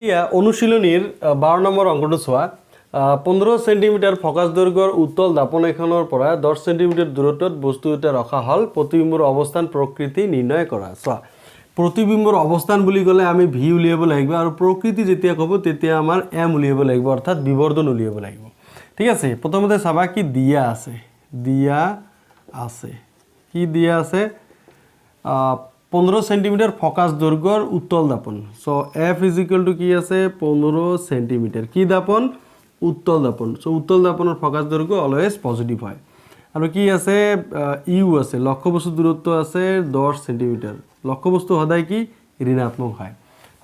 এতিয়া অনুশীলনীৰ 12 নম্বৰ অংকটো চোৱা 15 সেন্টিমিটাৰ ফকাস দৈৰ্ঘ্যৰ উত্তল দাপন এখনৰ পৰা 10 সেন্টিমিটাৰ দূৰত্বত বস্তু এটা ৰখা হল প্ৰতিবিম্বৰ অৱস্থান প্ৰকৃতি নিৰ্ণয় কৰা চোৱা প্ৰতিবিম্বৰ অৱস্থান বুলি ক'লে আমি ভি উলিয়াব লাগিব আৰু প্ৰকৃতি যেতিয়া ক'ব তেতিয়া আমাৰ এম উলিয়াব লাগিব অৰ্থাৎ বিবৰ্ধন উলিয়াব লাগিব ঠিক আছে প্ৰথমতে চাবা কি দিয়া আছে কি দিয়া আছে 15 সেন্টিমিটাৰ ফকাস দৈৰ্ঘ্যৰ উত্তল দাপন সো f কি আছে 15 সেন্টিমিটাৰ কি দাপন উত্তল দাপন সো উত্তল দাপনৰ ফকাস দৈৰ্ঘ্য অলৱেজ পজিটিভ হয় আৰু কি আছে ইউ আছে লক্ষ্যবস্তু দূৰত্ব আছে 10 সেন্টিমিটাৰ লক্ষ্যবস্তু সদায় কি ঋণাত্মক হয়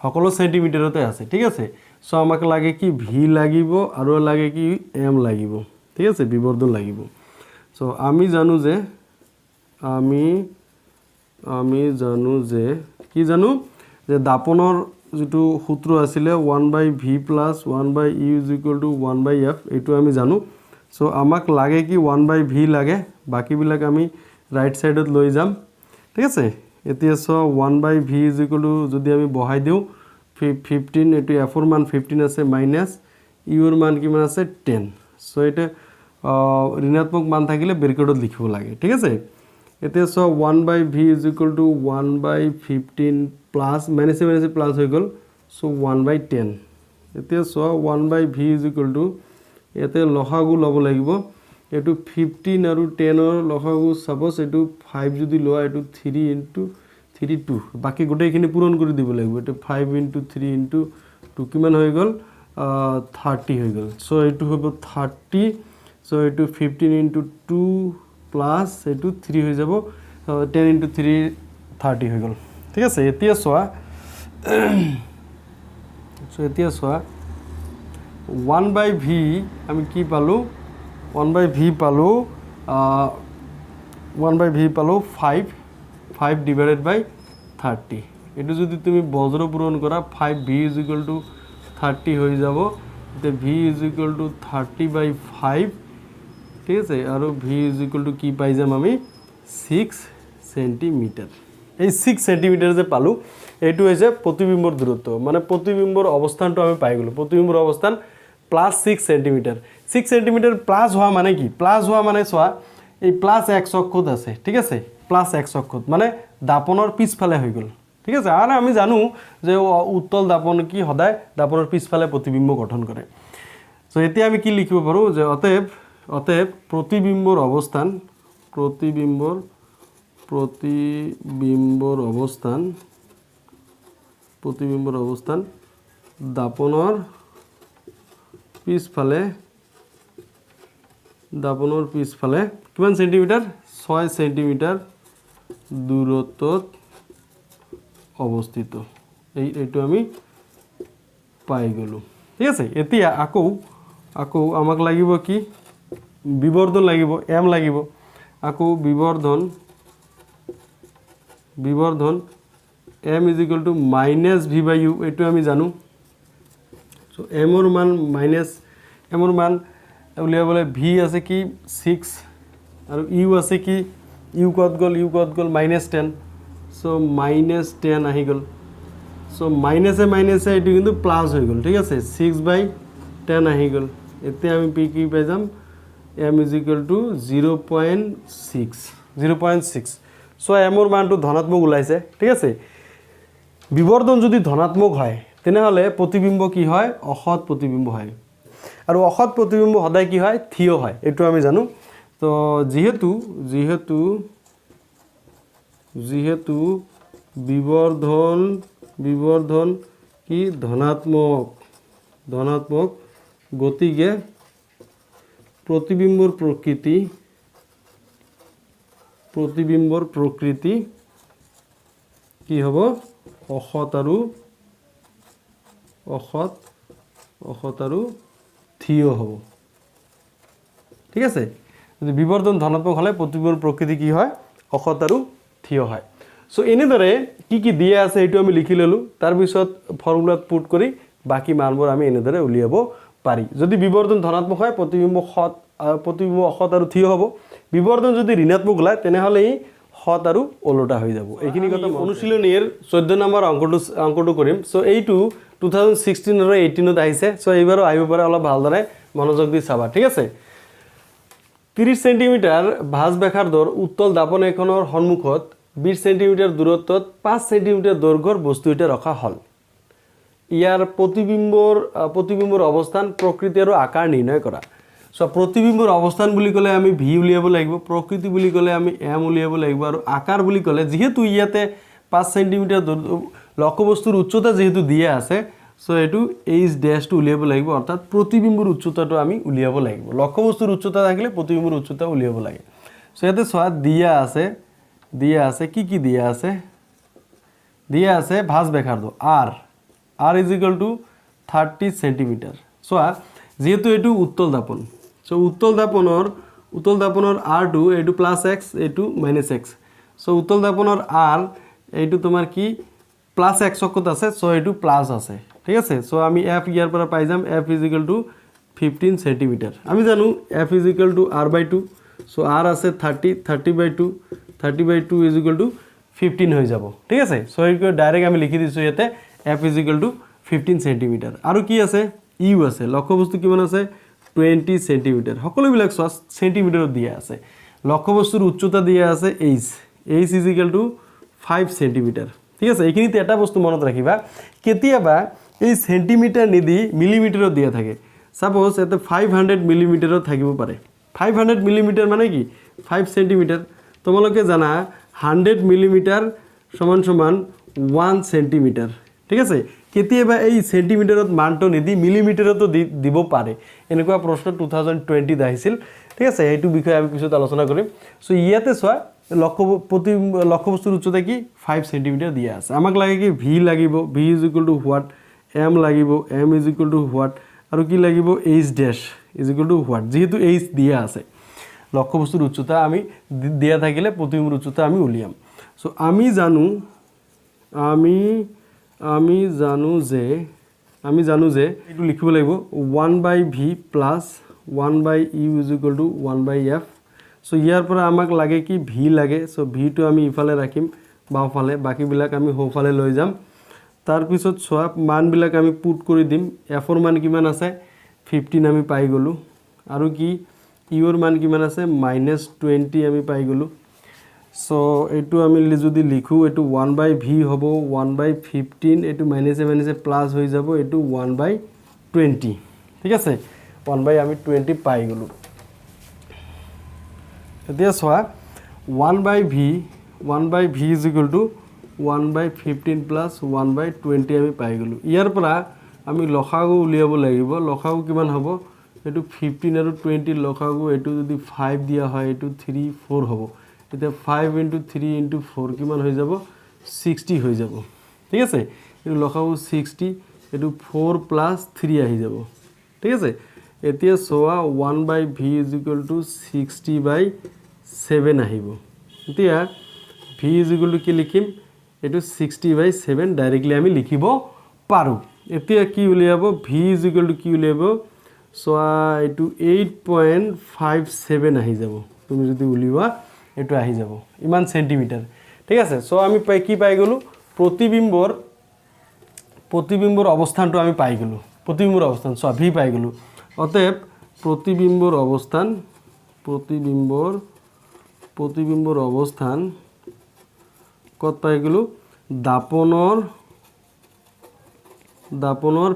সকলো সেন্টিমিটাৰতে আছে ঠিক আছে সো আমাক লাগে কি ভি লাগিব আৰু লাগে কি এম লাগিব ঠিক আছে বিবৰ্ধন লাগিব সো আমি জানো যে কি জানো যে দাপনৰ যেটো সূত্ৰ আছিল 1/v + 1/u = 1/f এটো আমি জানো সো আমাক লাগে কি 1/v লাগে বাকি বিলাক আমি ৰাইট সাইডত লৈ যাম ঠিক আছে এতিয়া সো 1/v = যদি আমি বহাই দিও 15 এটো f ৰ মান 15 আছে মাইনাস u ৰ মান কিমান আছে 10 সো এটা ঋণাত্মক মান থাকিলে ব্ৰেকেটত লিখিব লাগে ঠিক আছে এতিয়া so 1/v = 1/15 plus minus minus plus হৈ গল সো 1/10 এতিয়া সো 1/v = এতে লসাগু লব লাগিব এটো 15 আৰু 10 ৰ লসাগু সাপোজ এটো 5 যদি লোৱা এটো 3 * 32 বাকি গোটেইখিনি পূৰণ কৰি দিব লাগিব এটো 5 * 3 * 2 কিমান হৈ গল 30 হৈ গল সো এটো হ'ব 30 সো এটো 15 * 2 প্লাস এটো 3 হৈ যাব 10 * 3 30 হৈ গল ঠিক আছে এতিয়া সোয়া সো এতিয়া সোয়া 1/v আমি কি পালো 1/v পালো 5 divided by 30 এটো যদি তুমি বজ্ৰ পূৰণ কৰা 5v = 30 হৈ যাব তে v = 30/5 ঠিক আছে আৰু v = কি পাই যাম আমি 6 সেন্টিমিটাৰ এই 6 সেন্টিমিটাৰ যে পালো এটো হৈছে প্ৰতিবিম্বৰ দূৰত্ব মানে প্ৰতিবিম্বৰ অৱস্থানটো আমি পাই গলো প্ৰতিবিম্বৰ অৱস্থান +6 সেন্টিমিটাৰ 6 সেন্টিমিটাৰ প্লাস হোৱা মানে কি প্লাস হোৱা মানে সোয়া এই প্লাস x অক্ষত আছে ঠিক আছে প্লাস x অক্ষত মানে দাপনৰ পিছফালে হৈ গল ঠিক আছে আৰু আমি জানো যে উত্তল দাপন কি সদায় দাপনৰ পিছফালে প্ৰতিবিম্ব গঠন কৰে সো এতিয়া আমি কি লিখিব পাৰো যে অতএব প্ৰতিবিম্বৰ অৱস্থান দাপনৰ পিছফালে কিমান সেন্টিমিটাৰ 6 সেন্টিমিটাৰ দূৰত্বত অৱস্থিত এইটো আমি পাই গলো ঠিক আছে এতিয়া আকৌ আমাক লাগিব কি বিবৰ্ধন লাগিব m লাগিব আকৌ বিবৰ্ধন m = -v/u এটো আমি জানো সো m ৰ মান উলিয়াবলে v আছে কি 6 আৰু u আছে কি u কত গল -10 সো -10 আহি গল সো মাইনাসে এটো কিন্তু প্লাস হৈ গল ঠিক আছে 6/10 আহি গল এতিয়া আমি কি পাই যাম m = 0.6 সো m ৰ মানটো ধনাত্মক ওলাইছে ঠিক আছে বিবৰ্ধন যদি ধনাত্মক হয় তেনেহলে প্ৰতিবিম্ব কি হয় অসৎ প্ৰতিবিম্ব হয় আৰু অসৎ প্ৰতিবিম্ব সদায় কি হয় থিয় হয় এটো আমি জানো তো যেহেতু বিবৰ্ধন কি ধনাত্মক গতিকে প্ৰতিবিম্বৰ প্ৰকৃতি কি হ'ব অসৎ আৰু থিয় হ'ব ঠিক আছে যদি বিবৰ্ধন ধনাত্মক হলে প্ৰতিবিম্বৰ প্ৰকৃতি কি হয় অসৎ আৰু থিয় হয় সো এনেদৰে কি দিয়া আছে এটো আমি লিখি ললো তাৰ পিছত ফৰ্মুলাত পুট কৰি বাকি মানবোৰ আমি এনেদৰে উলিয়াব পাৰি যদি বিবৰ্ধন ধনাত্মক হয় প্ৰতিবিম্ব অসৎ আৰু থিয় হ'ব বিবৰ্ধন যদি ঋণাত্মক ওলায় তেনেহলে হত আৰু ওলোটা হৈ যাব এইখিনি কথা অনুশীলনীৰ 14 নম্বৰ অংকটো কৰিম সো এইটো 2016 আৰু 18 ত আহিছে সো এইবাৰো আহিব পাৰে অলপ ভালদৰে মনোযোগ দি চাবা ঠিক আছে 30 সেন্টিমিটাৰ ভাঁজ বেখাৰ দৰ উত্তল দাপন এখনৰ সন্মুখত 20 সেন্টিমিটাৰ দূৰত্বত 5 সেন্টিমিটাৰ দৈৰ্ঘ্যৰ বস্তু এটা ৰখা হল ইয়াৰ প্ৰতিবিম্বৰ অৱস্থান প্ৰকৃতি আৰু আকাৰ নিৰ্ণয় কৰা সো প্ৰতিবিম্বৰ অৱস্থান বুলি ক'লে আমি ভি উলিয়াব লাগিব প্ৰকৃতি বুলি ক'লে আমি এম উলিয়াব লাগিব আৰু আকাৰ বুলি ক'লে যেহেতু ইয়াতে 5 সেন্টিমিটাৰ লক্ষ্যবস্তুৰ উচ্চতা যেহেতু দিয়া আছে সো এটো এইচ ড্যাশটো উলিয়াব লাগিব অৰ্থাৎ প্ৰতিবিম্বৰ উচ্চতাটো আমি উলিয়াব লাগিব লক্ষ্যবস্তুৰ উচ্চতা থাকিলে প্ৰতিবিম্বৰ উচ্চতা উলিয়াব লাগে সো ইয়াতে সোৱা দিয়া আছে কি দিয়া আছে ভাঁজ বেখাৰ দৰ r is equal to 30 centimetre সোয়া যেহেতু এটু উত্তল দাপন সো উত্তল দাপনৰ r2 এটু প্লাস x এটু মাইনাস x সো উত্তল দাপনৰ r এটু তোমার কি প্লাস x অক্ষত আছে সো এটু প্লাস আছে ঠিক আছে সো আমি f ইয়াৰ পৰা পাই যাম f is equal to 15 centimetre আমি জানো f is equal to r/2 so r আছে 30/2 is equal to 15 হৈ যাব ঠিক আছে সো এইটো ডাইরেক্ট আমি লিখি দিছো ইয়াতে f is equal to 15 centimetre আৰু কি আছে ইউ আছে লক্ষ্যবস্তু কিমান আছে 20 সেন্টিমিটাৰ সকলোবিলাক সেন্টিমিটাৰত দিয়া আছে লক্ষ্যবস্তুৰ উচ্চতা দিয়া আছে h is equal to 5 centimetre ঠিক আছে এইখিনিতে এটা বস্তু মনত ৰাখিবা কেতিয়াবা এই সেন্টিমিটাৰ নিদি মিলিমিটাৰত দিয়া থাকে সাপোজ এতে 500 মিলিমিটাৰত থাকিব পাৰে 500 মিলিমিটাৰ মানে কি 5 সেন্টিমিটাৰ তোমালোকে জানা 100 মিলিমিটাৰ সমান 1 সেন্টিমিটাৰ ঠিক আছে কেতিয়াবা এই সেন্টিমিটাৰত মানটো নিদি মিলিমিটাৰতো দিব পাৰে এনেকুৱা প্ৰশ্ন 2020 আহিছিল ঠিক আছে এইটো বিষয় আমি পিছত আলোচনা কৰিম সো ইয়াতে সোৱা লক্ষ্যবস্তুৰ উচ্চতা কি 5 সেন্টিমিটাৰ দিয়া আছে আমাক লাগে কি ভি লাগিব v is equal to what m লাগিব m is equal to what আৰু কি লাগিব h dash is equal to what যেহেতু h দিয়া আছে লক্ষ্যবস্তুৰ উচ্চতা আমি দিয়া থাকিলে প্ৰতিবিম্বৰ উচ্চতা আমি উলিয়াম সো আমি জানো যে এটো লিখিব লাগিব 1/v plus 1/u is equal to 1/f so ইয়াৰ পৰা আমাক লাগে কি v লাগে সো v টো আমি ইফালে ৰাখিম বাওফালে বাকিবিলাক আমি হোফালে লৈ যাম তাৰ পিছত সোৱা মানবিলাক আমি পুট কৰি দিম f ৰ মান কিমান আছে 15 আমি পাই গলো আৰু কি u ৰ মান কিমান আছে -20 আমি পাই গলো সো এটু আমি যদি লিখো এটু 1/v হ'ব 1/15 এটু মাইনাসে প্লাস হৈ যাব এটু 1/20 ঠিক আছে 1/20 আমি 20 পাই গলো এতিয়া সোৱা 1/v is equal to 1/15 plus 1/20 আমি পাই গলো ইয়াৰ পৰা আমি লসাগু উলিয়াব লাগিব লসাগু কিমান হ'ব এটু 15 আৰু 20 লসাগু এটু যদি 5 দিয়া হয় এটু 3 4 হ'ব এটা 5 into 3 into 4 কিমান হৈ যাব 60 হৈ যাব ঠিক আছে এটো লখাও 60 এটো 4 plus 3 আহি যাব ঠিক আছে এতিয়া সোৱা 1/v is equal to 60/7 আহিব এতিয়া v is equal to কি লিখিম এটো 60/7 ডাইৰেক্টলি আমি লিখিব পাৰো এতিয়া কি উলিয়াব v is equal to কি উলিয়াব সোৱা এটো 8.57 আহি যাব তুমি যদি উলিওৱা এটো আহি যাব ইমান সেন্টিমিটাৰ ঠিক আছে সো আমি কি পাই গলো প্ৰতিবিম্বৰ অৱস্থানটো আমি পাই গলো প্ৰতিবিম্বৰ অৱস্থান সো ভি পাই গলো অতএব প্ৰতিবিম্বৰ অৱস্থান কত পাই গলো দাপনৰ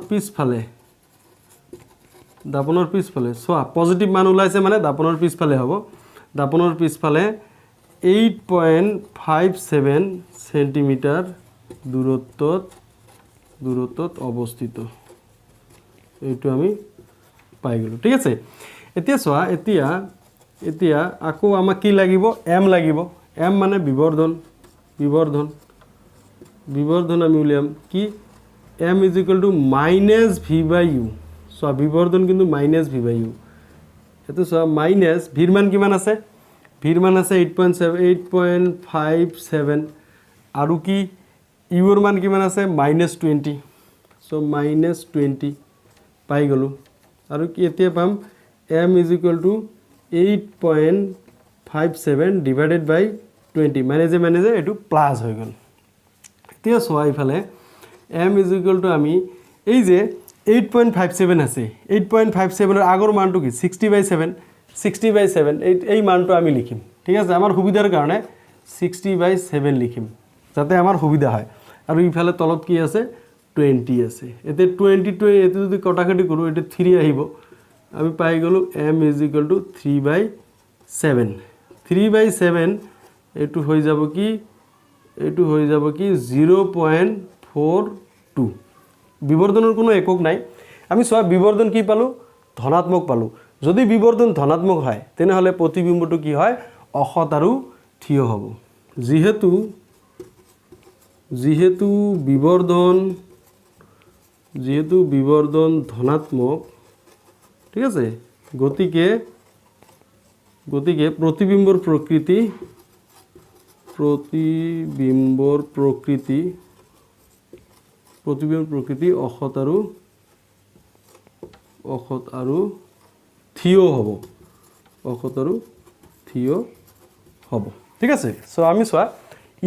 পিছফালে সো পজিটিভ মান ওলাইছে মানে দাপনৰ পিছফালে হ'ব দাপনৰ পিছফালে 8.57 সেন্টিমিটাৰ দূৰত্বত অৱস্থিত এইটো আমি পাই গলো ঠিক আছে এতিয়া সোৱা এতিয়া আকৌ আমাক কি লাগিব m লাগিব m মানে বিবৰ্ধন আমি উলিয়াম কি m is equal to -v/u সোৱা বিবৰ্ধন কিন্তু -v/u এটো সোৱা মাইনাস ভিৰ মান কিমান আছে ভিৰ মান আছে 8.57 আৰু কি ইউ ৰ মান কিমান আছে -20 সো -20 পাই গলো আৰু কি এতিয়া পাম m is equal to 8.57 divided by 20 মেনেজে এইটো প্লাছ হৈ গ'ল এতিয়া চোৱা ইফালে m ইজ ইকুৱেল টু আমি এই যে 8.57 আছে 8.57 এৰ আগৰ মানটো কি 60/7 এই মানটো আমি লিখিম ঠিক আছে আমাৰ সুবিধাৰ কাৰণে 60/7 লিখিম যাতে আমাৰ সুবিধা হয় আৰু ইফালে তলত কি আছে 20 আছে এতে 20 এতে যদি কটাকটি কৰো এটা 3 আহিব আমি পাই গলো m ইজ ইকুৱেল টু 3/7 3/7 এটো হৈ যাব কি 0.42 বিবৰ্ধনৰ কোনো একক নাই আমি সব বিবৰ্ধন কি পালো ধনাত্মক পালো যদি বিবৰ্ধন ধনাত্মক হয় তেনেহলে প্ৰতিবিম্বটো কি হয় অসত আৰু থিয় হ'ব যেহেতু বিবৰ্ধন ধনাত্মক ঠিক আছে গতিকে প্ৰতিবিম্বৰ প্ৰকৃতি অসত আৰু থিয় হ'ব ঠিক আছে সো আমি চোৱা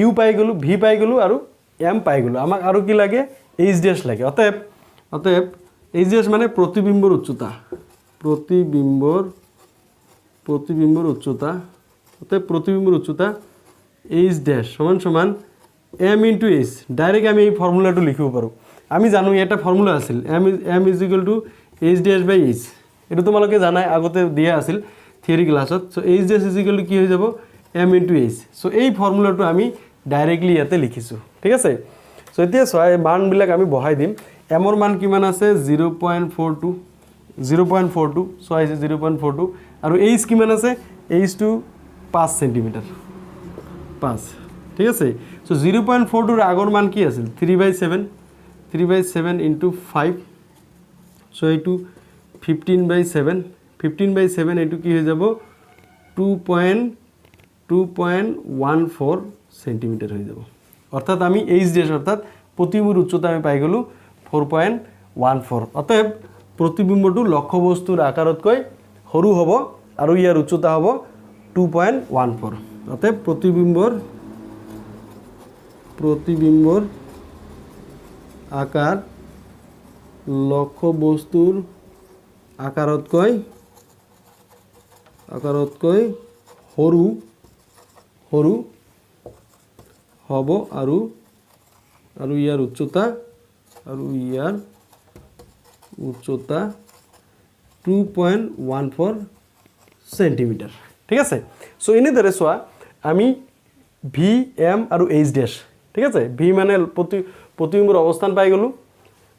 ইউ পাই গলো ভি পাই গলো আৰু এম পাই গলো আমাক আৰু কি লাগে এইচ ডি এছ লাগে অতএব এইচ ডি এছ মানে প্ৰতিবিম্বৰ উচ্চতা অতএব প্ৰতিবিম্বৰ উচ্চতা এইচ ড্যাশ সমান m into h ডাইৰেক্ট আমি এই ফৰ্মুলাটো লিখিব পাৰো আমি জানো এটা ফর্মুলা আছিল m is equal to h dash by h এটা তোমালোকে জানাই আগতে দিয়া আছিল থিওরি ক্লাছত so h dash is equal to কি হৈ যাব m into h সো এই ফর্মুলাটো আমি ডাইরেক্টলি ইয়াতে লিখিছো ঠিক আছে সো এতিয়া সো এই মান বিলাক আমি বহাই দিম m ৰ মান কিমান আছে 0.42 সো আছে 0.42 আৰু h কিমান আছে h to 5 cm 5 ঠিক আছে সো 0.42 এর আগৰ মান কি আছিল 3/7 into 5 সো এইটো 15/7 এইটো কি হৈ যাব 2.14 সেন্টিমিটার হৈ যাব অর্থাৎ আমি এইচ ডি এস অর্থাৎ প্ৰতিবিম্বৰ উচ্চতা আমি পাই গলো 4.14 অতএব প্ৰতিবিম্বটো লক্ষ্য বস্তুৰ আকাৰতকৈ সৰু হ'ব আৰু ইয়াৰ উচ্চতা হ'ব 2.14 অতএব प्रतिबिम्बर आकार लक्ष्य बस्तुर आकारतকৈ সৰু হ'ব আৰু ইয়াৰ উচ্চতা 2.14 সেন্টিমিটাৰ ঠিক আছে সো এনেদৰে চোৱা আমি ভি এম আৰু এইচ ড্যাশ ঠিক আছে ভি মানে প্ৰতিবিম্বৰ অৱস্থান পাই গলো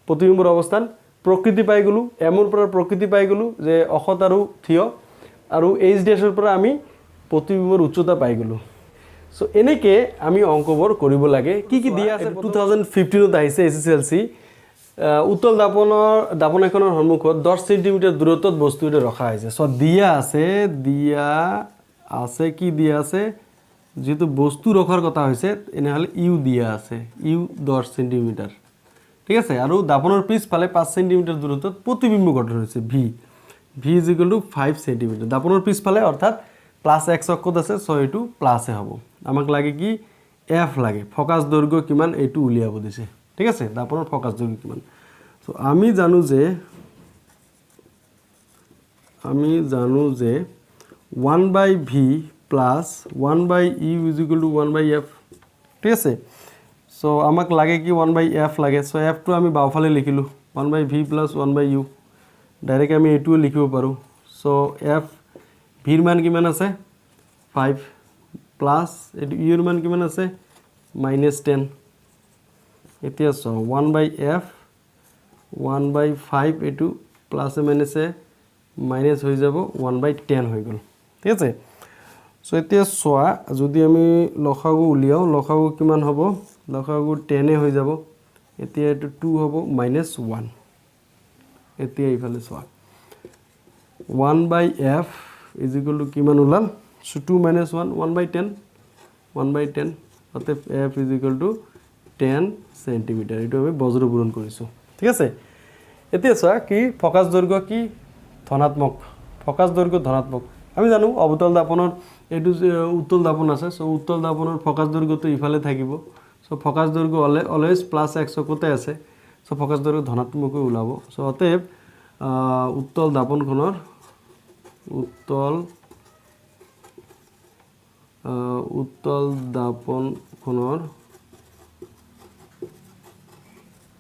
প্ৰতিবিম্বৰ অৱস্থান প্ৰকৃতি পাই গলো এমৰ পৰা প্ৰকৃতি পাই গলো যে অসত আৰু থিয় আৰু এইচ ড্যাশৰ পৰা আমি প্ৰতিবিম্বৰ উচ্চতা পাই গলো সো এনেকে আমি অংকবোৰ কৰিব লাগে কি দিয়া আছে 2015 ত আহিছে এসএসএলসি উত্তল দাপন এখনৰ সন্মুখত 10 সেন্টিমিটাৰ দূৰত্বত বস্তু এটা ৰখা হৈছে সো দিয়া আছে কি দিয়া আছে যেহেতু বস্তু ৰখাৰ কথা হৈছে এনেহলে ইউ দিয়া আছে ইউ 10 সেন্টিমিটাৰ ঠিক আছে আৰু দাপনৰ পিছফালে 5 সেন্টিমিটাৰ দূৰত্বত প্ৰতিবিম্ব গঠন হৈছে V is equal to 5 centimetre দাপনৰ পিছফালে অৰ্থাৎ প্লাস x অক্ষত আছে সো এটো প্লাসে হ'ব আমাক লাগে কি এফ লাগে ফোকাস দৈৰ্ঘ্য কিমান এটো উলিয়াব দিছে ঠিক আছে দাপনৰ ফোকাস দৈৰ্ঘ্য কিমান সো আমি জানো যে 1/v plus 1/u is equal to 1/f ঠিক আছে সো আমাক লাগে কি 1/f লাগে সো f টো আমি বাওফালে লিখিলো 1/v plus 1/u ডাইরেক্ট আমি এটো লিখিব পাৰো সো f v এর মান কিমান আছে 5 প্লাস এটো u এর মান কিমান আছে -10 এতিয়া সো 1/f 1/5 এটো প্লাস মাইনাসে মাইনাস হৈ যাব 1/10 হৈ গল ঠিক আছে সো এতিয়া সোয়া যদি আমি লসাগু উলিয়াও লসাগু কিমান হ'ব লসাগু 10 হৈ যাব এতিয়া এটো 2 হ'ব -1 এতিয়া ইফালে সোয়া 1/f is equal to কিমান উলাল সো 2 - 1 1/10 অতএব f is equal to 10 centimetre এটো আমি বজ্র পূরণ কৰিছো ঠিক আছে এতিয়া সোয়া কি ফোকাস দৈৰ্ঘ্য কি ধনাত্মক ফোকাস দৈৰ্ঘ্য ধনাত্মক আমি জানো অবতল দাপনৰ এইটো উত্তল দাপন আছে সো উত্তল দাপনৰ ফকাস দৈৰ্ঘ্যটো ইফালে থাকিব সো ফকাস দৈৰ্ঘ্য অলৱেজ প্লাস x অক্ষতে আছে সো ফকাস দৈৰ্ঘ্য ধনাত্মক হৈ ওলাব সো অতএব উত্তল দাপনখনৰ উত্তল দাপনখনৰ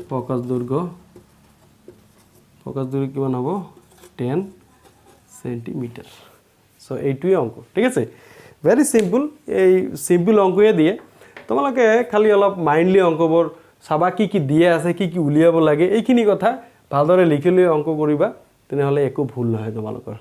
ফকাস দৈৰ্ঘ্য কিমান হ'ব 10 সেন্টিমিটাৰ সো এইটোৱে অঙ্ক ঠিক আছে ভেৰি সিম্পল এই সিম্পল অঙ্কয়ে দিয়ে তোমালোকে খালি অলপ মাইন্ডলি অঙ্কবোৰ চাবা কি দিয়ে আছে কি উলিয়াব লাগে এইখিনি কথা ভালদৰে লিখি লৈ অঙ্ক কৰিবা তেনেহলে একো ভুল নহয় তোমালোকৰ